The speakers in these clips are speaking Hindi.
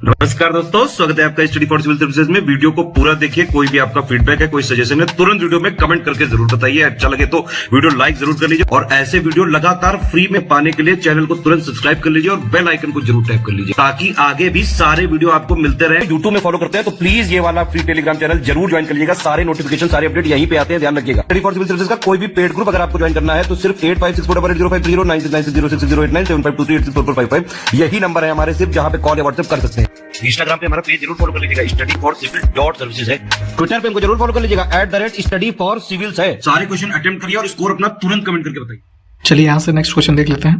नमस्कार दोस्तों, स्वागत है आपका स्टडी फॉर सिविल सर्विसेज में। वीडियो को पूरा देखिए। कोई भी आपका फीडबैक है, कोई सजेशन है, तुरंत वीडियो में कमेंट करके जरूर बताइए। अच्छा लगे तो वीडियो लाइक जरूर कर लीजिए और ऐसे वीडियो लगातार फ्री में पाने के लिए चैनल को तुरंत सब्सक्राइब कर लीजिए और बेल आइकन को जरूर टैप कर लीजिए ताकि आगे भी सारे वीडियो आपको मिलते रहे। यूट्यूब में फॉलो करते हैं तो प्लीज ये वाला फ्री टेलीग्राम चैनल जरूर ज्वाइन कर लीजिएगा। सारे नोटिफिकेशन, सारे अपडेट यहीं पे आते हैं, ध्यान रखिएगा। स्टडी फॉर सिविल सर्विसेज का कोई भी पेड ग्रुप अगर आपको ज्वाइन करना है तो सिर्फ 856480560660897523864455 यही नंबर है हमारे, सिर्फ जहां पे कॉल या व्हाट्सएप कर सकते हैं। इंस्टाग्राम पे हमारा पेज जरूर फॉलो कर लीजिएगा, studyforcivil.services है। ट्विटर पे हमको जरूर फॉलो कर लीजिएगा, @studyforcivils है। सारे क्वेश्चन अटेम्प्ट करिए और स्कोर अपना तुरंत कमेंट करके बताइए। चलिए यहाँ से नेक्स्ट क्वेश्चन देख लेते हैं।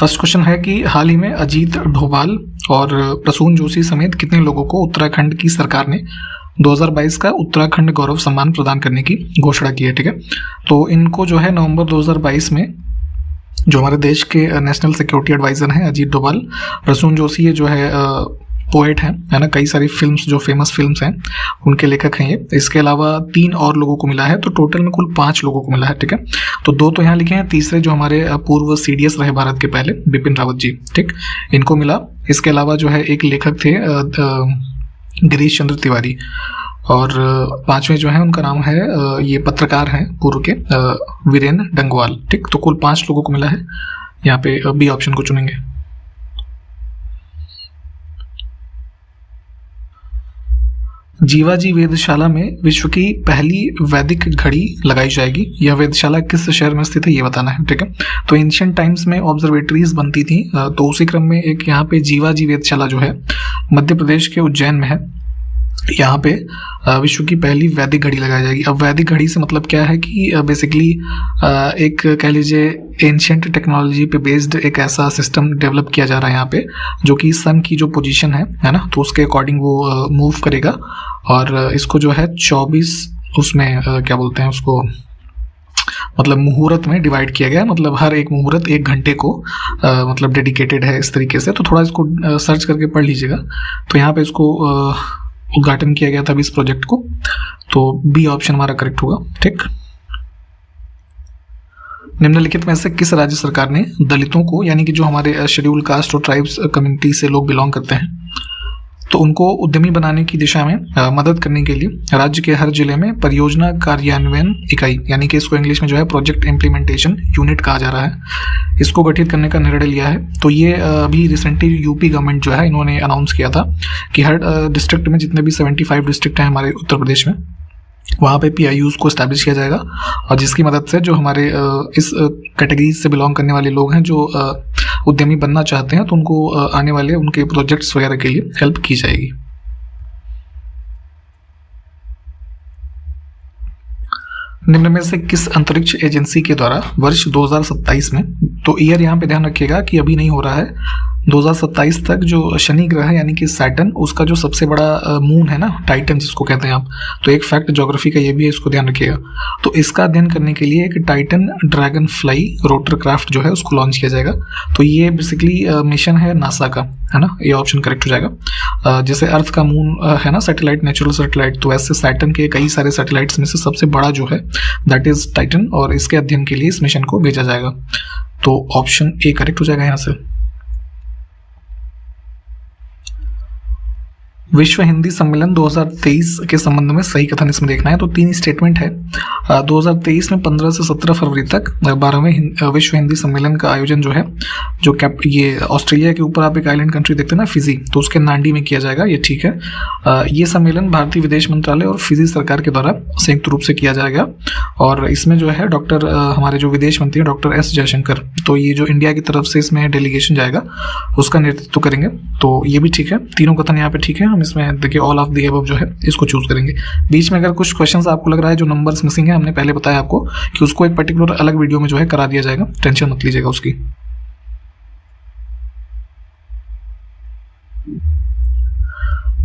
फर्स्ट क्वेश्चन है कि हाल ही में अजीत डोभाल और प्रसून जोशी समेत कितने लोगों को उत्तराखंड की सरकार ने 2022 का उत्तराखंड गौरव सम्मान प्रदान करने की घोषणा की है। ठीक है, तो इनको जो है नवंबर 2022 में जो हमारे देश के नेशनल सिक्योरिटी एडवाइजर हैं अजीत डोभाल, प्रसून जोशी ये जो है पोएट हैं, है ना, कई सारी फिल्म्स जो फेमस फिल्म्स हैं उनके लेखक हैं ये। इसके अलावा 3 और लोगों को मिला है, तो टोटल में कुल 5 लोगों को मिला है। ठीक है, तो 2 तो यहाँ लिखे हैं, तीसरे जो हमारे पूर्व सीडीएस रहे भारत के पहले बिपिन रावत जी, ठीक, इनको मिला। इसके अलावा जो है एक लेखक थे गिरीश चंद्र तिवारी, और 5वें जो है उनका नाम है ये पत्रकार हैं पूर्व के वीरेंद्र डंगवाल। ठीक, तो कुल 5 लोगों को मिला है। यहाँ पे बी ऑप्शन को चुनेंगे। जीवाजी वेधशाला में विश्व की पहली वैदिक घड़ी लगाई जाएगी। यह वेधशाला किस शहर में स्थित है ये बताना है। ठीक है, तो एंशिएंट टाइम्स में ऑब्जर्वेटरीज बनती थी, तो उसी क्रम में एक यहाँ पे जीवाजी वेधशाला जो है मध्य प्रदेश के उज्जैन में है। यहाँ पे विश्व की पहली वैदिक घड़ी लगाई जाएगी। अब वैदिक घड़ी से मतलब क्या है कि बेसिकली एक कह लीजिए एंशिएंट टेक्नोलॉजी पे बेस्ड एक ऐसा सिस्टम डेवलप किया जा रहा है यहाँ पे, जो कि सन की जो पोजीशन है ना, तो उसके अकॉर्डिंग वो मूव करेगा। और इसको जो है 24 उसमें क्या बोलते हैं उसको, मतलब मुहूर्त में डिवाइड किया गया है। मतलब हर एक मुहूर्त 1 घंटे को मतलब डेडिकेटेड है इस तरीके से। तो थोड़ा इसको सर्च करके पढ़ लीजिएगा। तो यहाँ पे इसको उद्घाटन किया गया था अभी इस प्रोजेक्ट को, तो बी ऑप्शन हमारा करेक्ट होगा। ठीक, निम्नलिखित में से किस राज्य सरकार ने दलितों को, यानी कि जो हमारे शेड्यूल कास्ट और ट्राइब्स कम्युनिटी से लोग बिलोंग करते हैं, तो उनको उद्यमी बनाने की दिशा में मदद करने के लिए राज्य के हर जिले में परियोजना कार्यान्वयन इकाई, यानी कि इसको इंग्लिश में जो है प्रोजेक्ट इम्प्लीमेंटेशन यूनिट कहा जा रहा है, इसको गठित करने का निर्णय लिया है। तो ये अभी रिसेंटली यूपी गवर्नमेंट जो है इन्होंने अनाउंस किया था कि हर डिस्ट्रिक्ट में जितने भी 75 डिस्ट्रिक्ट हैं हमारे उत्तर प्रदेश में, वहाँ पे PIUs को एस्टैब्लिश किया जाएगा, और जिसकी मदद से जो हमारे इस कैटेगरी से बिलोंग करने वाले लोग हैं जो उद्यमी बनना चाहते हैं, तो उनको आने वाले उनके प्रोजेक्ट्स वगैरह के लिए हेल्प की जाएगी। निम्न में से किस अंतरिक्ष एजेंसी के द्वारा वर्ष 2027 में, तो ईयर यहाँ पे ध्यान रखिएगा कि अभी नहीं हो रहा है, 2027 तक जो शनि ग्रह है यानी कि सैटर्न, उसका जो सबसे बड़ा मून है ना, टाइटन जिसको कहते हैं आप, तो एक फैक्ट ज्योग्राफी का ये भी है, इसको ध्यान रखिएगा। तो इसका अध्ययन करने के लिए एक Titan dragon fly rotor craft जो है उसको लॉन्च किया जाएगा। तो ये बेसिकली मिशन है नासा का, है ना, ये ऑप्शन करेक्ट हो जाएगा। जैसे अर्थ का मून है ना सैटेलाइट, नेचुरल सैटेलाइट, तो ऐसे सैटर्न के कई सारे सैटेलाइट्स में से सबसे बड़ा जो है दैट इज टाइटन, और इसके अध्ययन के लिए इस मिशन को भेजा जाएगा। तो ऑप्शन ए करेक्ट हो जाएगा यहाँ से। विश्व हिंदी सम्मेलन 2023 के संबंध में सही कथन इसमें देखना है। तो 3 स्टेटमेंट है। 2023 में 15 से 17 फरवरी तक 12वें विश्व हिंदी सम्मेलन का आयोजन जो है, जो ये ऑस्ट्रेलिया के ऊपर आप एक आइलैंड कंट्री देखते हैं ना फिजी, तो उसके नांडी में किया जाएगा, ये ठीक है। ये सम्मेलन भारतीय विदेश मंत्रालय और फिजी सरकार के द्वारा संयुक्त रूप से किया जाएगा, और इसमें जो है डॉक्टर हमारे जो विदेश मंत्री डॉक्टर S जयशंकर, तो ये जो इंडिया की तरफ से इसमें डेलीगेशन जाएगा उसका नेतृत्व करेंगे। तो ये भी ठीक है, तीनों कथन यहाँ पे ठीक है। हम इसमें देखिए ऑल ऑफ द अबव जो है इसको चूज करेंगे। बीच में अगर कुछ क्वेश्चंस आपको लग रहा है जो नंबर्स मिसिंग है, हमने पहले बताया आपको कि उसको एक पर्टिकुलर अलग वीडियो में जो है करा दिया जाएगा, टेंशन मत लीजिएगा उसकी।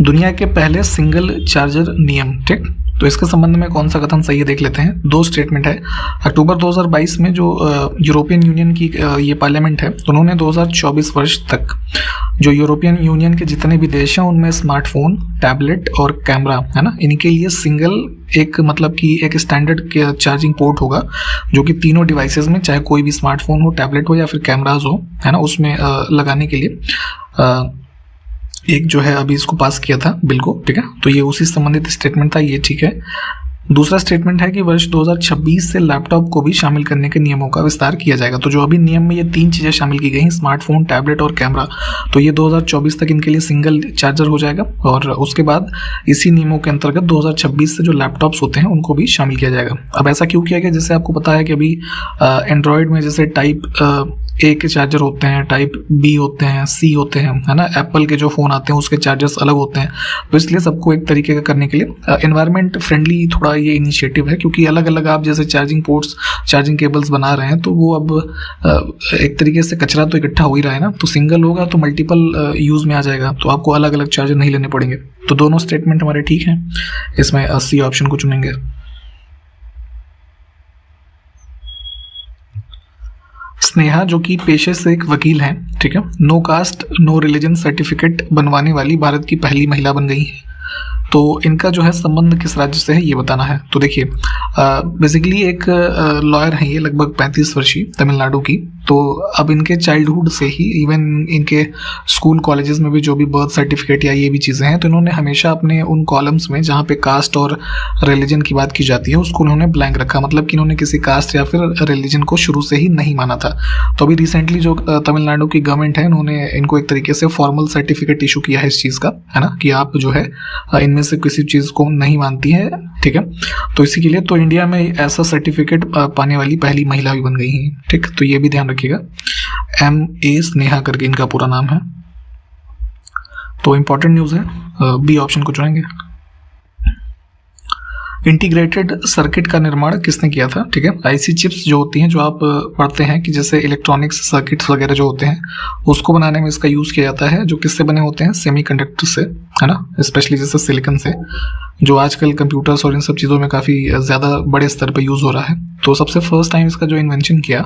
दुनिया के पहले सिंगल चार्जर नियम, ठीक, तो इसके संबंध में कौन सा कथन सही है देख लेते हैं। 2 स्टेटमेंट है। अक्टूबर 2022 में जो यूरोपियन यूनियन की ये पार्लियामेंट है, तो उन्होंने 2024 वर्ष तक जो यूरोपियन यूनियन के जितने भी देश हैं उनमें स्मार्टफोन, टैबलेट और कैमरा, है ना, इनके लिए सिंगल एक मतलब कि एक स्टैंडर्ड चार्जिंग पोर्ट होगा, जो कि तीनों डिवाइसेस में, चाहे कोई भी स्मार्टफोन हो, टैबलेट हो या फिर कैमराज हो, है ना, उसमें लगाने के लिए एक जो है अभी इसको पास किया था बिल को, ठीक है। तो ये उसी संबंधित स्टेटमेंट था, ये ठीक है। दूसरा स्टेटमेंट है कि वर्ष 2026 से लैपटॉप को भी शामिल करने के नियमों का विस्तार किया जाएगा। तो जो अभी नियम में ये 3 चीज़ें शामिल की गई हैं, स्मार्टफोन, टैबलेट और कैमरा, तो ये 2024 तक इनके लिए सिंगल चार्जर हो जाएगा और उसके बाद इसी नियमों के अंतर्गत 2026 से जो लैपटॉप्स होते हैं उनको भी शामिल किया जाएगा। अब ऐसा क्यों किया गया? जैसे आपको पता है कि अभी एंड्रॉयड में जैसे टाइप ए के चार्जर होते हैं, टाइप बी होते हैं, सी होते हैं, है ना। एप्पल के जो फ़ोन आते हैं उसके चार्जर्स अलग होते हैं। तो इसलिए सबको एक तरीके का करने के लिए एनवायरनमेंट फ्रेंडली थोड़ा ये इनिशिएटिव है, क्योंकि अलग अलग आप जैसे चार्जिंग पोर्ट्स, चार्जिंग केबल्स बना रहे हैं तो वो अब एक तरीके से कचरा तो इकट्ठा हो ही रहा है ना। तो सिंगल होगा तो मल्टीपल यूज़ में आ जाएगा, तो आपको अलग अलग चार्जर नहीं लेने पड़ेंगे। तो दोनों स्टेटमेंट हमारे ठीक हैं, इसमें सी ऑप्शन को चुनेंगे। स्नेहा जो कि पेशे से एक वकील हैं, ठीक है, no caste no religion certificate बनवाने वाली भारत की पहली महिला बन गई हैं। तो इनका जो है संबंध किस राज्य से है ये बताना है। तो देखिए बेसिकली एक लॉयर हैं ये, लगभग 35 वर्षीय, तमिलनाडु की। तो अब इनके चाइल्डहुड से ही, इवन इनके स्कूल कॉलेजेस में भी जो भी बर्थ सर्टिफिकेट या ये भी चीज़ें हैं, तो इन्होंने हमेशा अपने उन कॉलम्स में जहाँ पे कास्ट और रिलीजन की बात की जाती है उसको उन्होंने ब्लैंक रखा, मतलब कि इन्होंने किसी कास्ट या फिर रिलीजन को शुरू से ही नहीं माना था। तो अभी रिसेंटली जो तमिलनाडु की गवर्नमेंट है, उन्होंने इनको एक तरीके से फॉर्मल सर्टिफिकेट इशू किया है इस चीज़ का, है ना, कि आप जो है इनमें से किसी चीज़ को नहीं मानती है, ठीक है। तो इसी के लिए तो इंडिया में ऐसा सर्टिफिकेट पाने वाली पहली महिला भी बन गई हैं, ठीक। तो ये भी ध्यान रखिएगा, MA स्नेहा करके इनका पूरा नाम है। तो इंपॉर्टेंट न्यूज़ है, बी ऑप्शन को चुनेंगे। इंटीग्रेटेड सर्किट का निर्माण किसने किया था? ठीक है, आईसी चिप्स जो होती हैं, जो आप पढ़ते हैं कि जैसे इलेक्ट्रॉनिक्स सर्किट्स वगैरह जो होते हैं उसको बनाने में इसका यूज़ किया जाता है, जो किससे बने होते हैं? सेमीकंडक्टर से, है ना, स्पेशली जैसे सिलिकॉन से, जो आजकल कंप्यूटर्स और इन सब चीज़ों में काफ़ी ज़्यादा बड़े स्तर पर यूज़ हो रहा है। तो सबसे फर्स्ट टाइम इसका जो इन्वेंशन किया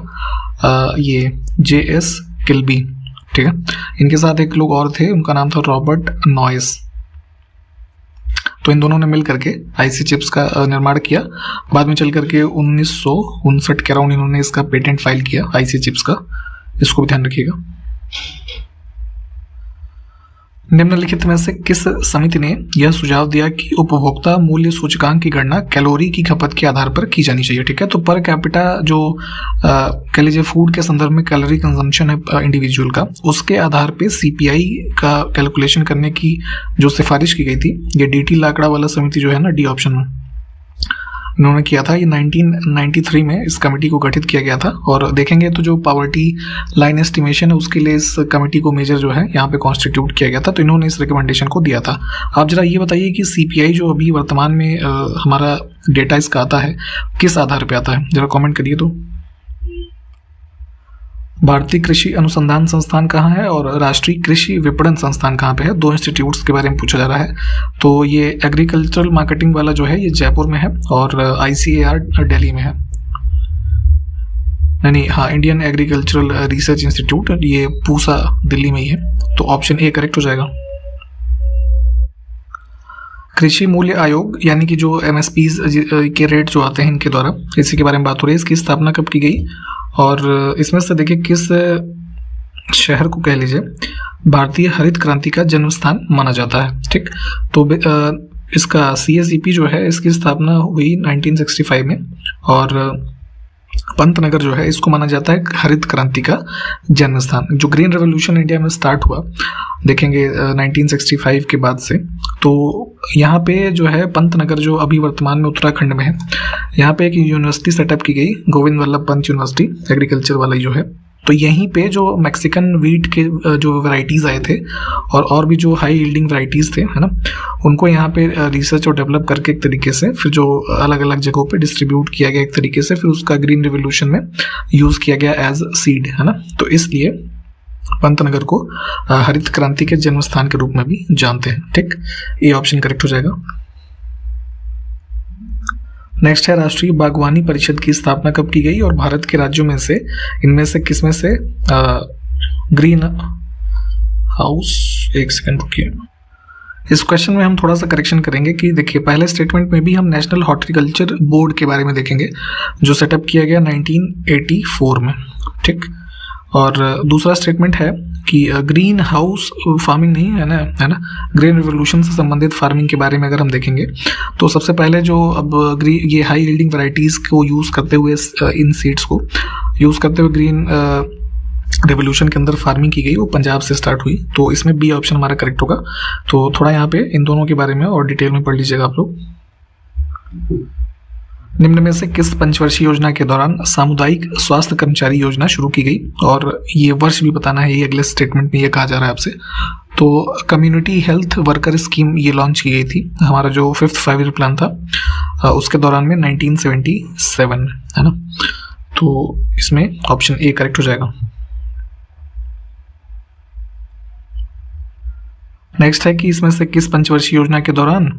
ये JS किल्बी, ठीक है। इनके साथ एक लोग और थे, उनका नाम था रॉबर्ट नॉइस। तो इन दोनों ने मिल करके आईसी चिप्स का निर्माण किया। बाद में चल करके 1959 के अराउंड इन्होंने इसका पेटेंट फाइल किया आईसी चिप्स का, इसको भी ध्यान रखिएगा। निम्नलिखित में से किस समिति ने यह सुझाव दिया कि उपभोक्ता मूल्य सूचकांक की गणना कैलोरी की खपत के आधार पर की जानी चाहिए? ठीक है, तो पर कैपिटा जो कह लीजिए फूड के संदर्भ में कैलोरी कंजम्पशन है इंडिविजुअल का, उसके आधार पे CPI का कैलकुलेशन करने की जो सिफारिश की गई थी, ये DT लाकड़ा वाला समिति जो है ना, डी ऑप्शन में इन्होंने किया था। ये 1993 में इस कमेटी को गठित किया गया था। और देखेंगे तो जो पॉवर्टी लाइन एस्टिमेशन है उसके लिए इस कमेटी को मेजर जो है यहाँ पे कॉन्स्टिट्यूट किया गया था, तो इन्होंने इस रिकमेंडेशन को दिया था। आप जरा ये बताइए कि CPI जो अभी वर्तमान में हमारा डेटा इसका आता है किस आधार पे आता है, जरा कमेंट करिए। तो भारतीय कृषि अनुसंधान संस्थान कहाँ है और राष्ट्रीय कृषि विपणन संस्थान कहाँ पे है? दो इंस्टीट्यूट्स के बारे में पूछा जा रहा है। तो ये एग्रीकल्चरल मार्केटिंग वाला जो है ये जयपुर में है और ICAR दिल्ली में है, नहीं हाँ, इंडियन एग्रीकल्चरल रिसर्च इंस्टीट्यूट ये पूसा दिल्ली में ही है। तो ऑप्शन A करेक्ट हो जाएगा। कृषि मूल्य आयोग यानी कि जो MSPs के रेट जो आते हैं इनके द्वारा, इसी के बारे में बात हो रही है। इसकी स्थापना कब की गई और इसमें से देखिए किस शहर को कह लीजिए भारतीय हरित क्रांति का जन्म स्थान माना जाता है, ठीक। तो इसका CSEP जो है इसकी स्थापना हुई 1965 में और पंतनगर जो है इसको माना जाता है हरित क्रांति का जन्म स्थान। जो ग्रीन रेवोल्यूशन इंडिया में स्टार्ट हुआ देखेंगे 1965 के बाद से, तो यहाँ पे जो है पंतनगर जो अभी वर्तमान में उत्तराखंड में है, यहाँ पे एक यूनिवर्सिटी सेटअप की गई, गोविंद वल्लभ पंत यूनिवर्सिटी एग्रीकल्चर वाला जो है। तो यहीं पे जो मैक्सिकन वीट के जो वैरायटीज़ आए थे और भी जो हाई यील्डिंग वैरायटीज़ थे, है ना, उनको यहाँ पे रिसर्च और डेवलप करके एक तरीके से फिर जो अलग अलग जगहों पे डिस्ट्रीब्यूट किया गया एक तरीके से, फिर उसका ग्रीन रिवोल्यूशन में यूज़ किया गया एज सीड, है ना। तो इसलिए पंतनगर को हरित क्रांति के जन्म स्थान के रूप में भी जानते हैं, ठीक। ये ऑप्शन करेक्ट हो जाएगा। नेक्स्ट है राष्ट्रीय बागवानी परिषद की स्थापना कब की गई और भारत के राज्यों में से इनमें से किसमें से ग्रीन हाउस, एक सेकंड रुकिए, इस क्वेश्चन में हम थोड़ा सा करेक्शन करेंगे कि देखिए पहले स्टेटमेंट में भी हम नेशनल हॉर्टिकल्चर बोर्ड के बारे में देखेंगे जो सेटअप किया गया 1984 में, ठीक। और दूसरा स्टेटमेंट है कि ग्रीन हाउस फार्मिंग नहीं है ना, ग्रीन रिवोल्यूशन से संबंधित फार्मिंग के बारे में अगर हम देखेंगे तो सबसे पहले जो अब ये हाई यील्डिंग वैरायटीज़ को यूज़ करते हुए, इन सीड्स को यूज़ करते हुए ग्रीन रेवोल्यूशन के अंदर फार्मिंग की गई, वो पंजाब से स्टार्ट हुई। तो इसमें बी ऑप्शन हमारा करेक्ट होगा। तो थोड़ा यहाँ पे इन दोनों के बारे में और डिटेल में पढ़ लीजिएगा आप लोग। निम्न में से किस पंचवर्षीय योजना के दौरान सामुदायिक स्वास्थ्य कर्मचारी योजना शुरू की गई, और ये वर्ष भी बताना है, ये अगले स्टेटमेंट में ये कहा जा रहा है आपसे। तो कम्युनिटी हेल्थ वर्कर स्कीम ये लॉन्च की गई थी, हमारा जो 5th 5 ईयर प्लान था उसके दौरान में 1977, है ना। तो इसमें ऑप्शन ए करेक्ट हो जाएगा। नेक्स्ट है कि इसमें से किस पंचवर्षीय योजना के दौरान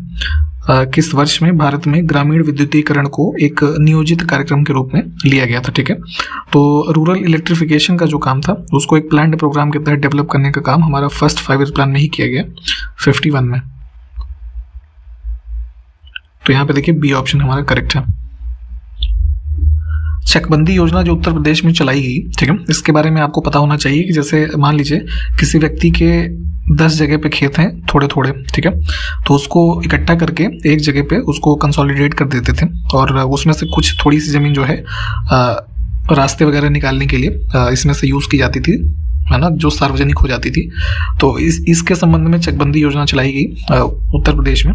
किस वर्ष में भारत में ग्रामीण विद्युतीकरण को एक नियोजित कार्यक्रम के रूप में लिया गया था। ठीक है, तो रूरल इलेक्ट्रिफिकेशन का जो काम था उसको एक प्लान्ड प्रोग्राम के तहत डेवलप करने का काम हमारा फर्स्ट 5 ईयर प्लान में ही किया गया, 51 में। तो यहाँ पे देखिए बी ऑप्शन हमारा करेक्ट है। चकबंदी योजना जो उत्तर प्रदेश में चलाई गई, ठीक है, इसके बारे में आपको पता होना चाहिए कि जैसे मान लीजिए किसी व्यक्ति के 10 जगह पे खेत हैं थोड़े थोड़े, ठीक है, तो उसको इकट्ठा करके एक जगह पे उसको कंसोलिडेट कर देते थे और उसमें से कुछ थोड़ी सी ज़मीन जो है रास्ते वगैरह निकालने के लिए इसमें से यूज़ की जाती थी, है ना, जो सार्वजनिक हो जाती थी। तो इसके संबंध में चकबंदी योजना चलाई गई उत्तर प्रदेश में।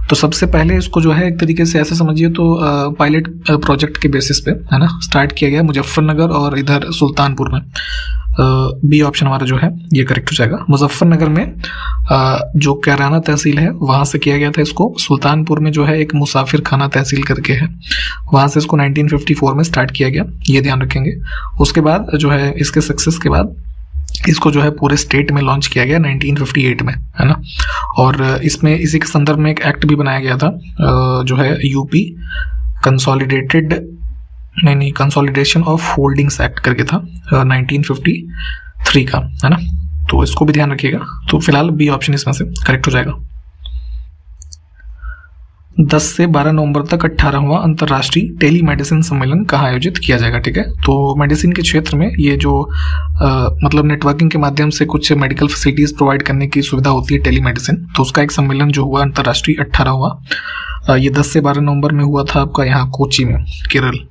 तो सबसे पहले इसको जो है एक तरीके से ऐसे समझिए तो पायलट प्रोजेक्ट के बेसिस पे, है ना, स्टार्ट किया गया मुजफ्फरनगर और इधर सुल्तानपुर में। बी ऑप्शन हमारा जो है ये करेक्ट हो जाएगा। मुजफ्फरनगर में जो कैराना तहसील है वहाँ से किया गया था इसको। सुल्तानपुर में जो है एक मुसाफिर खाना तहसील करके है, वहाँ से इसको 1954 में स्टार्ट किया गया, ये ध्यान रखेंगे। उसके बाद जो है इसके सक्सेस के बाद इसको जो है पूरे स्टेट में लॉन्च किया गया 1958 में, है ना। और इसमें इसी के संदर्भ में एक एक्ट भी बनाया गया था जो है UP consolidation of holdings act करके था 1953 का, है ना। तो इसको भी ध्यान रखिएगा। तो फिलहाल बी ऑप्शन इसमें से करेक्ट हो जाएगा। 10 से 12 नवंबर तक 18वां अंतर्राष्ट्रीय टेलीमेडिसिन सम्मेलन कहाँ आयोजित किया जाएगा। ठीक है, तो मेडिसिन के क्षेत्र में ये जो मतलब नेटवर्किंग के माध्यम से कुछ मेडिकल फैसिलिटीज़ प्रोवाइड करने की सुविधा होती है टेलीमेडिसिन, तो उसका एक सम्मेलन जो हुआ अंतर्राष्ट्रीय 18वां, ये 10 से 12 नवंबर में हुआ था आपका यहाँ कोची में, केरल।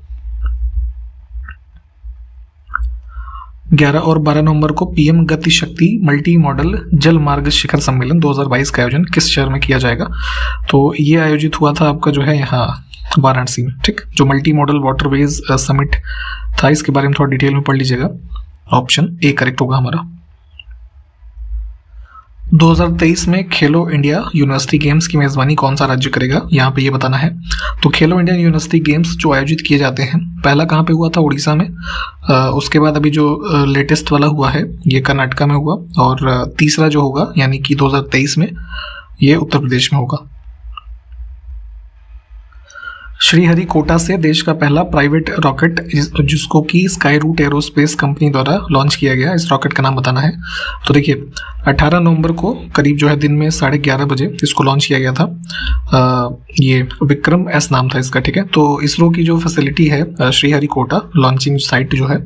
11 और 12 नवंबर को पीएम गति शक्ति मल्टी मॉडल जल मार्ग शिखर सम्मेलन 2022 का आयोजन किस शहर में किया जाएगा। तो ये आयोजित हुआ था आपका जो है यहाँ वाराणसी में। ठीक, जो मल्टी मॉडल वाटरवेज समिट था, इसके बारे में थोड़ा डिटेल में पढ़ लीजिएगा। ऑप्शन ए करेक्ट होगा हमारा। 2023 में खेलो इंडिया यूनिवर्सिटी गेम्स की मेजबानी कौन सा राज्य करेगा, यहाँ पे ये बताना है। तो खेलो इंडिया यूनिवर्सिटी गेम्स जो आयोजित किए जाते हैं, पहला कहाँ पे हुआ था, उड़ीसा में। उसके बाद अभी जो लेटेस्ट वाला हुआ है ये कर्नाटका में हुआ, और तीसरा जो होगा यानी कि 2023 में ये उत्तर प्रदेश में होगा। श्रीहरिकोटा से देश का पहला प्राइवेट रॉकेट जिसको कि स्काई रूट एरोस्पेस कंपनी द्वारा लॉन्च किया गया, इस रॉकेट का नाम बताना है। तो देखिए 18 नवंबर को करीब जो है दिन में 11:30 बजे इसको लॉन्च किया गया था। ये विक्रम एस नाम था इसका। ठीक है, तो इसरो की जो फैसिलिटी है श्रीहरिकोटा लॉन्चिंग साइट जो है,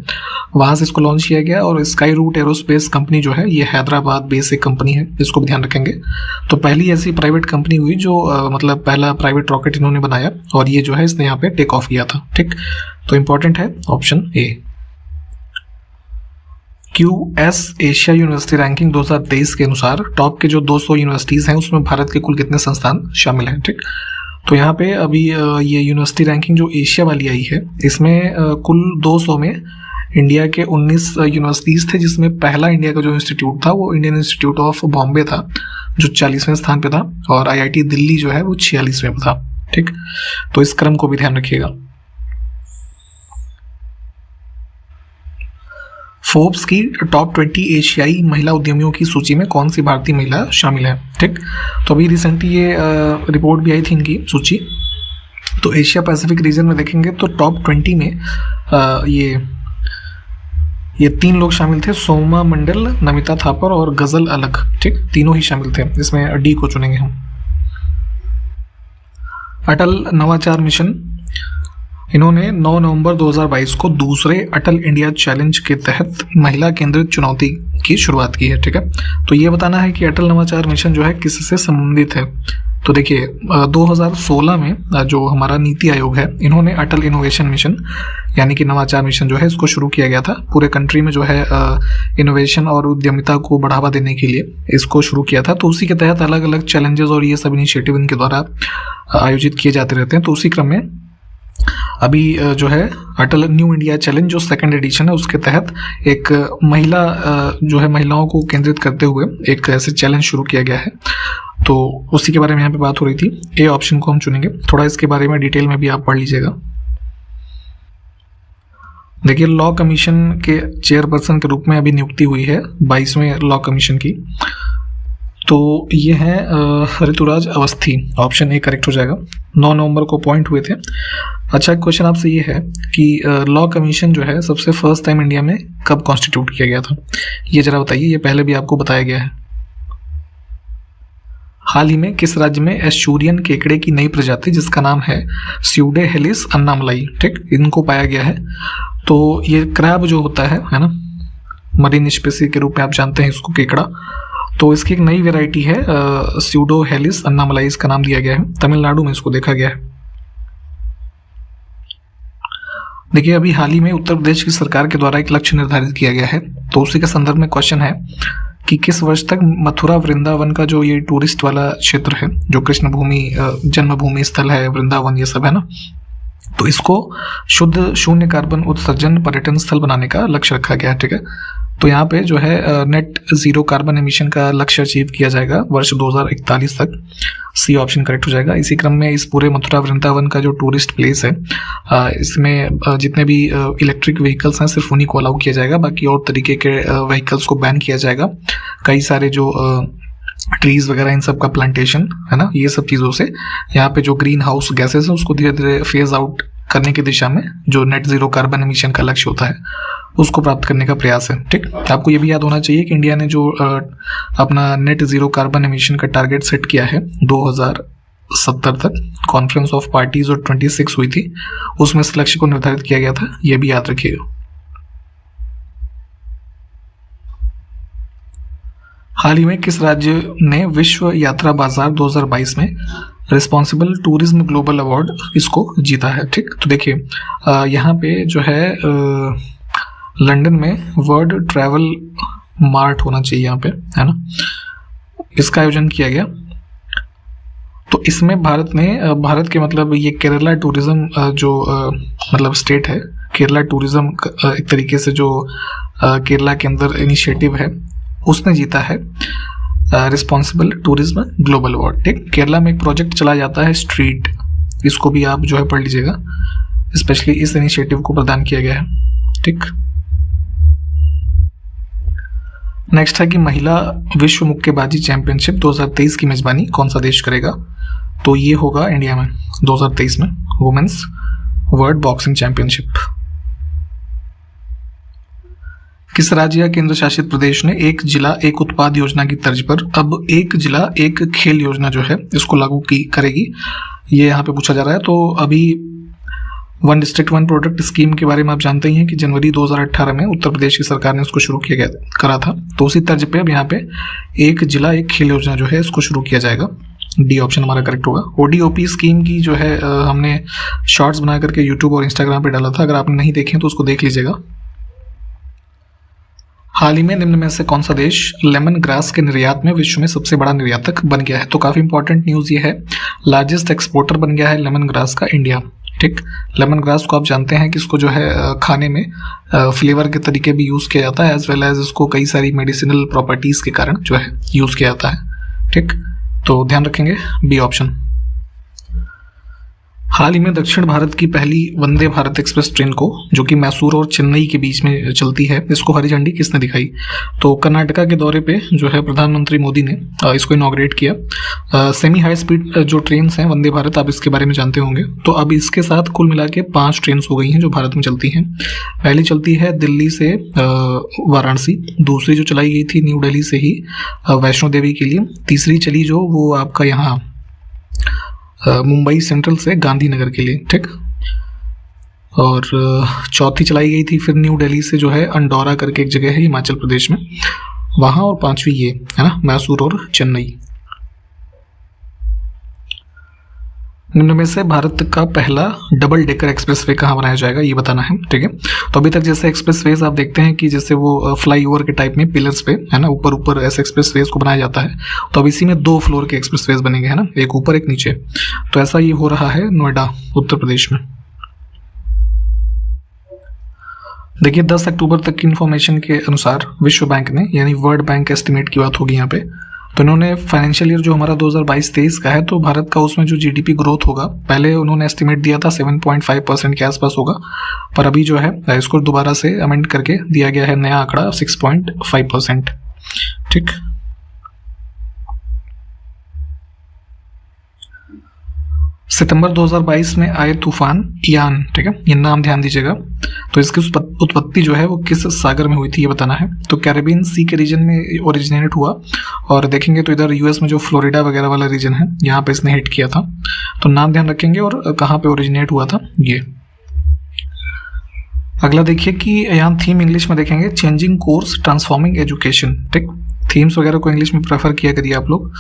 वहाँ से इसको लॉन्च किया गया। और स्काई रूट एरोस्पेस कंपनी जो है ये हैदराबाद बेस एक कंपनी है, इसको भी ध्यान रखेंगे। तो पहली ऐसी प्राइवेट कंपनी हुई जो मतलब पहला प्राइवेट रॉकेट इन्होंने बनाया, और ये जो है इसने यहाँ पे टेक ऑफ किया था। ठीक, तो इंपॉर्टेंट है option A. QS Asia university ranking 2023 के अनुसार टॉप के जो 200 यूनिवर्सिटीज़ हैं उसमें भारत के कुल कितने संस्थान शामिल हैं। ठीक, तो यहाँ पे अभी ये यूनिवर्सिटी रैंकिंग जो एशिया वाली आई है, इसमें कुल 200 में इंडिया के 19 यूनिवर्सिटीज़ थे, जिसमें पहला इंडिया का जो इंस्टीट्यूट था वो इंडियन इंस्टीट्यूट ऑफ बॉम्बे था जो 40वें स्थान पे था, और IIT दिल्ली जो है वो 46वें पे था। ठीक, तो इस क्रम को भी ध्यान रखिएगा। फोर्ब्स की टॉप 20 एशियाई महिला उद्यमियों की सूची में कौन सी भारतीय महिला शामिल है। ठीक, तो अभी रिसेंटली ये रिपोर्ट भी आई थी इनकी सूची। तो एशिया पैसिफिक रीजन में देखेंगे तो टॉप 20 में ये 3 लोग शामिल थे, सोमा मंडल, नमिता थापर और गजल अलग। ठीक, तीनों ही शामिल थे, इसमें डी को चुनेंगे हम। अटल नवाचार मिशन इन्होंने 9 नवंबर 2022 को दूसरे अटल इंडिया चैलेंज के तहत महिला केंद्रित चुनौती की शुरुआत की है। ठीक है, तो ये बताना है कि अटल नवाचार मिशन जो है किससे संबंधित है। तो देखिए 2016 में जो हमारा नीति आयोग है, इन्होंने अटल इनोवेशन मिशन यानी कि नवाचार मिशन जो है इसको शुरू किया गया था। पूरे कंट्री में जो है इनोवेशन और उद्यमिता को बढ़ावा देने के लिए इसको शुरू किया था। तो उसी के तहत अलग अलग चैलेंजेस और ये सब इनिशिएटिव इनके द्वारा आयोजित किए जाते रहते हैं। तो उसी क्रम में अभी जो है अटल न्यू इंडिया चैलेंज जो सेकंड एडिशन है, उसके तहत एक महिला जो है महिलाओं को केंद्रित करते हुए एक ऐसे चैलेंज शुरू किया गया है। तो उसी के बारे में यहाँ पे बात हो रही थी। ए ऑप्शन को हम चुनेंगे। थोड़ा इसके बारे में डिटेल में भी आप पढ़ लीजिएगा। देखिए लॉ कमीशन के चेयरपर्सन के रूप में अभी नियुक्ति हुई है 22वें लॉ कमीशन की। तो ये है Rituraj Awasthi. Option A correct हो जाएगा। 9 नवंबर को अपॉइंट हुए थे। अच्छा क्वेश्चन आपसे ये है कि लॉ कमीशन जो है सबसे फर्स्ट टाइम इंडिया में कब कॉन्स्टिट्यूट किया गया था, ये जरा बताइए। ये पहले भी आपको बताया गया है। हाल ही में किस राज्य में एस्चुरियन केकड़े की नई प्रजाति जिसका नाम है स्यूडेहेलिस अन्नामलाई, ठीक, इनको पाया गया है। तो ये क्रैब जो होता है ना, मरीन स्पेसी के रूप में आप जानते हैं इसको, केकड़ा। तो इसकी एक नई वैरायटी है स्यूडोहेलिस अन्नामलाई, इसका नाम दिया गया है। तमिलनाडु में इसको देखा गया है। देखिए अभी हाल ही में उत्तर प्रदेश की सरकार के द्वारा एक लक्ष्य निर्धारित किया गया है। तो उसी के संदर्भ में क्वेश्चन है कि किस वर्ष तक मथुरा वृंदावन का जो ये टूरिस्ट वाला क्षेत्र है, जो कृष्ण भूमि जन्मभूमि स्थल है, वृंदावन ये सब है ना, तो इसको शुद्ध शून्य कार्बन उत्सर्जन पर्यटन स्थल बनाने का लक्ष्य रखा गया है। ठीक है, तो यहाँ पे जो है नेट जीरो कार्बन एमिशन का लक्ष्य अचीव किया जाएगा वर्ष 2041 तक। सी ऑप्शन करेक्ट हो जाएगा। इसी क्रम में इस पूरे मथुरा वृंदावन का जो टूरिस्ट प्लेस है, इसमें जितने भी इलेक्ट्रिक व्हीकल्स हैं सिर्फ उन्हीं को अलाउ किया जाएगा, बाकी और तरीके के व्हीकल्स को बैन किया जाएगा। कई सारे जो ट्रीज वगैरह इन सब का प्लांटेशन है ना, ये सब चीज़ों से यहाँ पे जो ग्रीन हाउस गैसेस है उसको धीरे धीरे फेज आउट करने की दिशा में जो नेट जीरो कार्बन एमिशन का लक्ष्य होता है उसको प्राप्त करने का प्रयास है। ठीक, आपको ये भी याद होना चाहिए कि इंडिया ने जो अपना नेट जीरो कार्बन एमिशन का टारगेट सेट किया है 2070 तक, कॉन्फ्रेंस ऑफ पार्टीज और 26 हुई थी, उसमें इस लक्ष्य को निर्धारित किया गया था। ये भी याद रखिएगा। हाल ही में किस राज्य ने विश्व यात्रा बाजार 2022 में रिस्पॉन्सिबल टूरिज्म ग्लोबल अवार्ड इसको जीता है। ठीक, तो देखिए यहाँ पे जो है लंदन में वर्ल्ड ट्रैवल मार्ट होना चाहिए यहाँ पे, है ना, इसका आयोजन किया गया। तो इसमें भारत के मतलब ये केरला टूरिज्म जो मतलब स्टेट है, केरला टूरिज्म एक तरीके से जो केरला के अंदर इनिशिएटिव है उसने जीता है रिस्पॉन्सिबल टूरिज्म ग्लोबल अवार्ड। ठीक, केरला में एक प्रोजेक्ट चला जाता है स्ट्रीट, इसको भी आप जो है पढ़ लीजिएगा। स्पेशली इस इनिशिएटिव को प्रदान किया गया है। ठीक, नेक्स्ट है कि महिला विश्व मुक्केबाजी चैंपियनशिप 2023 की मेजबानी कौन सा देश करेगा। तो ये होगा इंडिया में 2023 में वुमेन्स वर्ल्ड बॉक्सिंग चैंपियनशिप। किस राज्य या केंद्र शासित प्रदेश ने एक जिला एक उत्पाद योजना की तर्ज पर अब एक जिला एक खेल योजना जो है इसको लागू करेगी, ये यहाँ पे पूछा जा रहा है। तो अभी one district one product scheme के बारे में आप जानते ही हैं कि जनवरी 2018 में उत्तर प्रदेश की सरकार ने इसको शुरू करा था। तो उसी तर्ज पे अब यहाँ पे एक जिला एक खेल योजना जो है इसको शुरू किया जाएगा। डी ऑप्शन हमारा करेक्ट होगा। ओडीओपी स्कीम की जो है हमने शॉर्ट्स बना करके यूट्यूब और इंस्टाग्राम पे डाला था, अगर आपने नहीं देखे तो उसको देख लीजिएगा। हाल ही में निम्न में से कौन सा देश लेमन ग्रास के निर्यात में विश्व में सबसे बड़ा निर्यातक बन गया है। तो काफी इंपॉर्टेंट न्यूज ये है, लार्जेस्ट एक्सपोर्टर बन गया है लेमन ग्रास का इंडिया। ठीक, लेमन ग्रास को आप जानते हैं कि इसको जो है खाने में फ्लेवर के तरीके भी यूज किया जाता है, एज वेल एज इसको कई सारी मेडिसिनल प्रॉपर्टीज के कारण जो है यूज किया जाता है। ठीक, तो ध्यान रखेंगे बी ऑप्शन। हाल ही में दक्षिण भारत की पहली वंदे भारत एक्सप्रेस ट्रेन को, जो कि मैसूर और चेन्नई के बीच में चलती है, इसको हरी झंडी किसने दिखाई। तो कर्नाटका के दौरे पे जो है प्रधानमंत्री मोदी ने इसको इनॉग्रेट किया। सेमी हाई स्पीड जो ट्रेन हैं वंदे भारत, आप इसके बारे में जानते होंगे। तो अब इसके साथ कुल मिला के 5 ट्रेन हो गई हैं जो भारत में चलती हैं। पहली चलती है दिल्ली से वाराणसी, दूसरी जो चलाई गई थी न्यू दिल्ली से ही वैष्णो देवी के लिए, तीसरी चली जो वो आपका यहाँ मुंबई सेंट्रल से गांधीनगर के लिए। ठीक, और चौथी चलाई गई थी फिर न्यू दिल्ली से जो है अंडोरा करके एक जगह है हिमाचल प्रदेश में, वहाँ, और पांचवी ये है ना मैसूर और चेन्नई। निम्न में से भारत का पहला डबल डेकर एक्सप्रेसवे कहाँ बनाया जाएगा ये बताना है, ठीक है। तो अभी तक जैसे एक्सप्रेसवेज आप देखते हैं कि जैसे वो फ्लाई ओवर के टाइप में पिलर्स पे है ना ऊपर ऊपर ऐसे एक्सप्रेसवेज को बनाया जाता है, तो अब इसी में 2 फ्लोर के एक्सप्रेसवेज बनेंगे है ना, एक ऊपर एक नीचे। तो ऐसा ये हो रहा है नोएडा उत्तर प्रदेश में। देखिए 10 अक्टूबर तक की इन्फॉर्मेशन के अनुसार विश्व बैंक ने यानी वर्ल्ड बैंक एस्टिमेट की बात होगी यहाँ पे, तो इन्होंने फाइनेंशियल ईयर जो हमारा 2022-23 का है तो भारत का उसमें जो जीडीपी ग्रोथ होगा, पहले उन्होंने एस्टिमेट दिया था 7.5% के आसपास होगा, पर अभी जो है इसको दोबारा से अमेंड करके दिया गया है नया आंकड़ा 6.5%, ठीक। सितंबर 2022 में आए तूफान यान, ठीक है, ये नाम ध्यान दीजिएगा। तो इसकी उत्पत्ति जो है वो किस सागर में हुई थी ये बताना है। तो कैरेबियन सी के रीजन में ओरिजिनेट हुआ, और देखेंगे तो इधर यूएस में जो फ्लोरिडा वगैरह वाला रीजन है यहाँ पे इसने हिट किया था, तो नाम ध्यान रखेंगे और कहाँ पे ओरिजिनेट हुआ था ये। अगला देखिए कि यहाँ थीम इंग्लिश में देखेंगे चेंजिंग कोर्स ट्रांसफॉर्मिंग एजुकेशन, ठीक। थीम्स वगैरह को इंग्लिश में प्रेफर किया करिए आप लोग।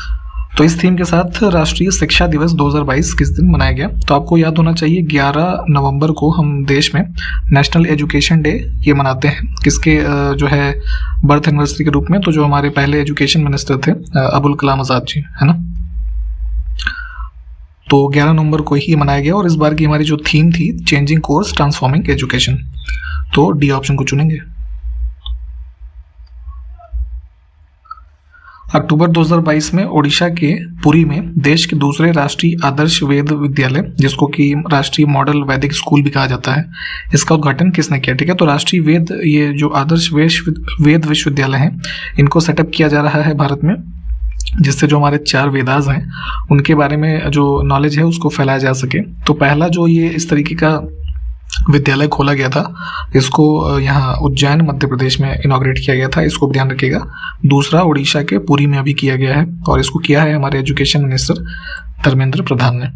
तो इस थीम के साथ राष्ट्रीय शिक्षा दिवस 2022 किस दिन मनाया गया, तो आपको याद होना चाहिए 11 नवंबर को हम देश में नेशनल एजुकेशन डे ये मनाते हैं, किसके जो है बर्थ एनिवर्सरी के रूप में, तो जो हमारे पहले एजुकेशन मिनिस्टर थे अबुल कलाम आज़ाद जी, है ना। तो 11 नवंबर को ही मनाया गया, और इस बार की हमारी जो थीम थी चेंजिंग कोर्स ट्रांसफॉर्मिंग एजुकेशन, तो डी ऑप्शन को चुनेंगे। अक्टूबर 2022 में ओडिशा के पुरी में देश के दूसरे राष्ट्रीय आदर्श वेद विद्यालय, जिसको कि राष्ट्रीय मॉडल वैदिक स्कूल भी कहा जाता है, इसका उद्घाटन किसने किया, ठीक है। तो राष्ट्रीय वेद ये जो आदर्श वेद विश्वविद्यालय हैं इनको सेटअप किया जा रहा है भारत में, जिससे जो हमारे 4 वेदास हैं उनके बारे में जो नॉलेज है उसको फैलाया जा सके। तो पहला जो ये इस तरीके का विद्यालय खोला गया था, इसको यहाँ उज्जैन मध्य प्रदेश में इनॉग्रेट किया गया था, इसको भी ध्यान रखिएगा। दूसरा उड़ीसा के पुरी में अभी किया गया है, और इसको किया है हमारे एजुकेशन मिनिस्टर धर्मेंद्र प्रधान ने।